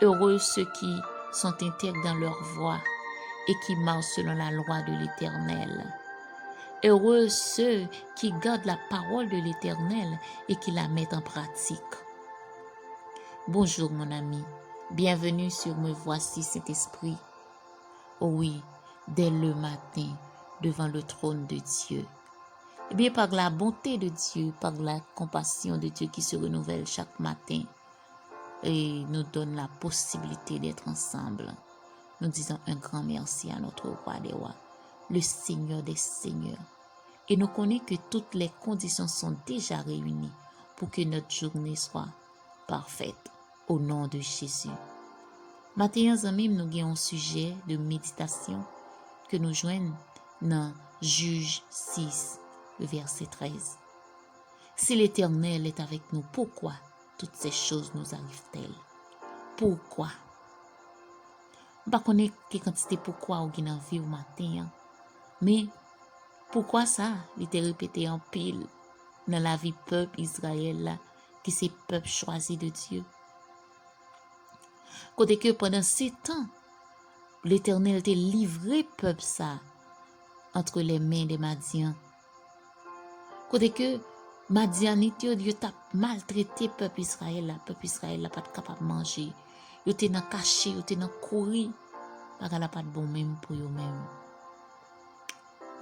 Heureux ceux qui sont intègres dans leur voie et qui marchent selon la loi de l'Éternel. Heureux ceux qui gardent la parole de l'Éternel et qui la mettent en pratique. Bonjour mon ami, bienvenue sur Me Voici Saint-Esprit. Oh oui, dès le matin, devant le trône de Dieu. Eh bien, par la bonté de Dieu, par la compassion de Dieu qui se renouvelle chaque matin et nous donne la possibilité d'être ensemble, nous disons un grand merci à notre roi des rois, le Seigneur des seigneurs. Et nous connaissons que toutes les conditions sont déjà réunies pour que notre journée soit parfaite au nom de Jésus. Matin, amis, nous avons un sujet de méditation que nous joignons dans Juge 6, le verset 13. Si l'Éternel est avec nous, pourquoi toutes ces choses nous arrivent-elles? Pourquoi? Je ne connais pas quantité pourquoi ou dans vie au matin, mais pourquoi ça? Il était répété en pile dans la vie peuple Israël là, qui c'est peuple choisi de Dieu. Côté que pendant 7 ans, l'Éternel t'a livré peuple ça entre les mains des Madians. Côté que Madianite yo t'a maltraité peuple Israël là pas capable de manger. Yo t'es dans caché, yo t'es dans courir, pas la pas de bon même pour yo même.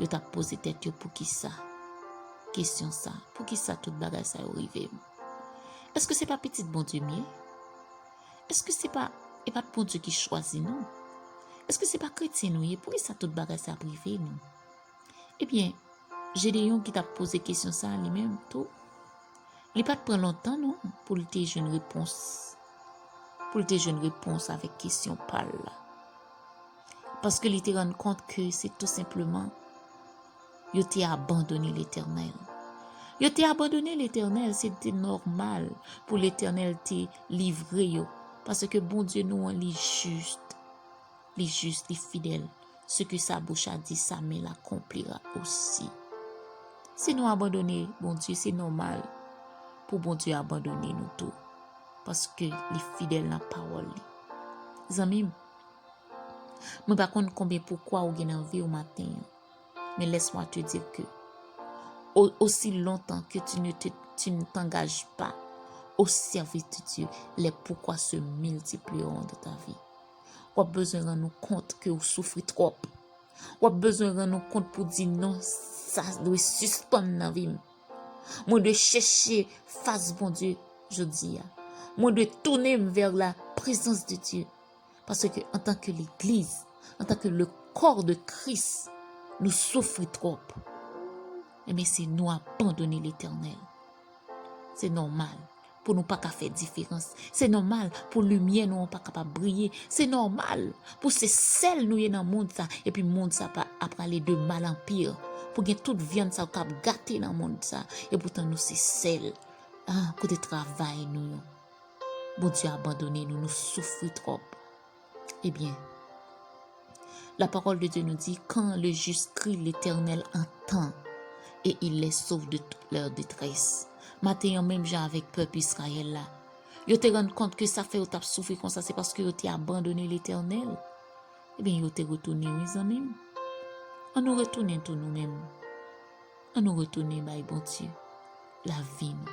Yo t'a posé tête yo pour qui ça? Question ça, pour qui ça tout bagage ça arrivé? Est-ce que c'est pas petit bon Dieu mieux? Est-ce que c'est pas et pas bon Dieu qui choisit nous? Est-ce que c'est pas chrétien nous? Pour qui ça tout bagage ça privé nous? Eh bien, Gédéon qui t'a posé question ça lui-même tout. Il pas prend longtemps non pour te donner une réponse. Pour te donner une réponse avec question pâle. Parce que il te rend compte que c'est tout simplement il t'a abandonné l'Éternel. Il t'a abandonné l'Éternel, c'était normal pour l'Éternel te livrer yo parce que bon Dieu nous est juste, les fidèles. Ce que sa bouche a dit, sa main l'accomplira aussi. Si nous abandonnons bon Dieu, c'est normal pour bon Dieu abandonner nous tout. Parce que les fidèles dans la parole. Amis, je ne sais pas combien pourquoi ou bien envie au matin. Mais laisse-moi te dire que aussi longtemps que tu ne t'engages pas au service de Dieu, les pourquoi se multiplieront dans ta vie. On a besoin de nous compte que vous souffrez trop. On a besoin de nous compte pour dire non, ça doit suspendre dans la vie. Moi de chercher face bon Dieu, je dis. Moi de tourner vers la présence de Dieu. Parce que en tant que l'Église, en tant que le corps de Christ, nous souffrons trop. Mais c'est nous abandonner l'Éternel. C'est normal pour nous pas faire différence. C'est normal pour lumière nous pas capable briller. C'est normal pour ces sel nous dans le monde ça et puis le monde ça pas après aller de mal en pire. Pour que toute viande ça cap gâter dans le monde ça et pourtant nous c'est sel. Côté travail nous. Bon Dieu abandonné nous souffrons trop. Eh bien, la parole de Dieu nous dit quand le juste crie, l'Éternel entend et il les sauve de toute leur détresse. Matin même j'ai avec peuple Israël là. Yo te rend compte que ça fait ou t'a souffrir comme ça c'est parce que yo t'ai abandonné l'Éternel. Eh bien yo te retourné mes amis. On nous retourne tout nous-mêmes. On nous retourne by bon Dieu. La vie nous.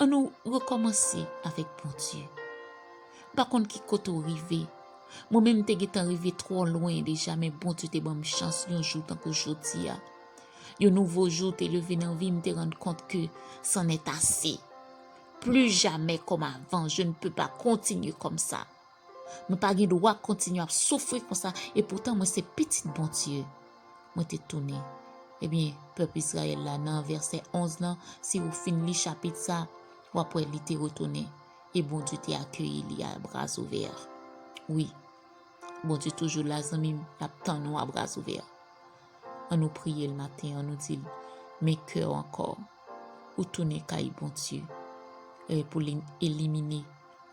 On nous recommencer avec bon Dieu. Par contre qui côté arrivé. Moi-même t'ai arrivé trop loin déjà mais bon Dieu t'ai bonne chance un jour tant que aujourd'hui. Un nouveau jour t'es levé dans la vie, me te rendre compte que c'en est assez. Plus jamais comme avant, je ne peux pas continuer comme ça. Je n'ai pas le droit de continuer à souffrir comme ça. Et pourtant, moi, c'est petit bon Dieu. Moi, t'es tourné. Eh bien, peuple Israël, là, dans verset 11, là, si vous finissez le chapitre, ça, vous après, il t'est retourné. Et bon Dieu t'est accueilli, il a bras ouverts. Oui, bon Dieu toujours là, amis, il attend nous à bras ouverts. On nous prie le matin, on nous dit, mes cœurs encore, ou tourner caille bon Dieu, pour éliminer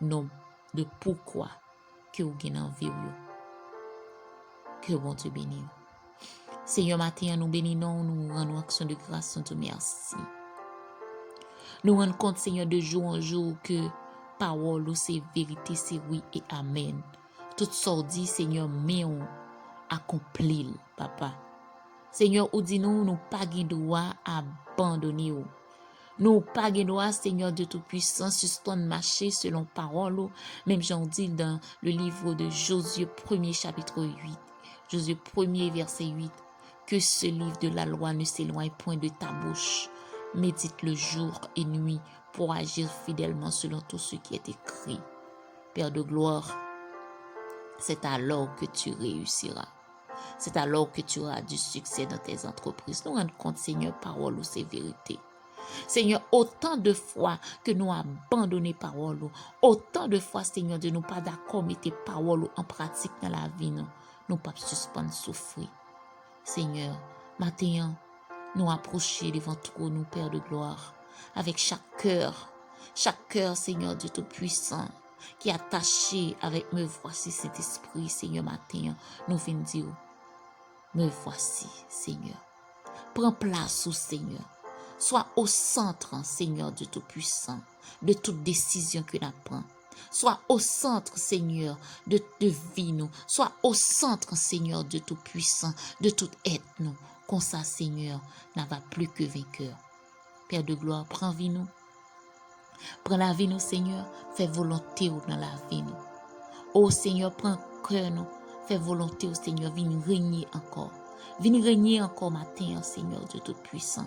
nos de pourquoi que vous gagnez en vie. Que bon Dieu bénisse. Seigneur, matin, nous bénissons, nous rendons action de grâce, nous te merci. Nous rendons compte, Seigneur, de jour en jour que parole, c'est vérité, c'est oui et amen. Tout ça dit, Seigneur, mais on accomplit, papa. Seigneur, ou dit nous pas de droit à abandonner. Nous pas de droit, Seigneur de Tout-Puissant, suspendre marcher selon parole. Même j'en dis dans le livre de Josué 1er chapitre 8. Josué 1er verset 8. Que ce livre de la loi ne s'éloigne point de ta bouche. Médite le jour et nuit pour agir fidèlement selon tout ce qui est écrit. Père de gloire, c'est alors que tu réussiras. C'est alors que tu auras du succès dans tes entreprises. Nous rendons compte, Seigneur, parole ou c'est vérité. Seigneur, autant de fois que nous abandonnons parole, autant de fois, Seigneur, de nous pas d'accord mettre parole en pratique dans la vie, nous pas suspendre souffrir. Seigneur, matin, nous approcher devant toi, nous, Père de gloire, avec chaque cœur, Seigneur Dieu Tout-Puissant, qui est attaché avec me voici cet esprit, Seigneur, matin, nous venons dire, me voici, Seigneur. Prends place, Seigneur. Sois au centre, Seigneur Dieu Tout-Puissant, de toute décision que nous prenons. Sois au centre, Seigneur, de vie, nous. Sois au centre, Seigneur Dieu Tout-Puissant, de toute aide, nous. Comme ça, Seigneur, n'a pas plus que vainqueur. Père de gloire, prends vie, nous. Prends la vie, nous, Seigneur. Fais volonté dans la vie, nous. Oh, Seigneur, prends cœur, nous. Fais volonté, oh, Seigneur, viens régner encore. Viens régner encore matin, Seigneur Dieu Tout-Puissant.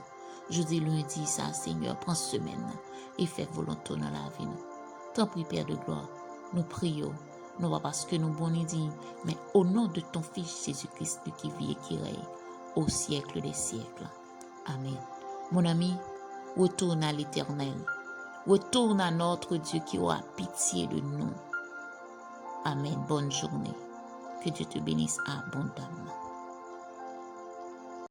Jeudi, lundi, ça, Seigneur, prends semaine et fais volonté dans la vie. Tant pis, Père de gloire, nous prions, non pas parce que nous bons dit, mais au nom de ton Fils Jésus-Christ qui vit et qui règne au siècle des siècles. Amen. Mon ami, retourne à l'Éternel. Retourne à notre Dieu qui aura pitié de nous. Amen. Bonne journée. Que Dieu te bénisse abondamment.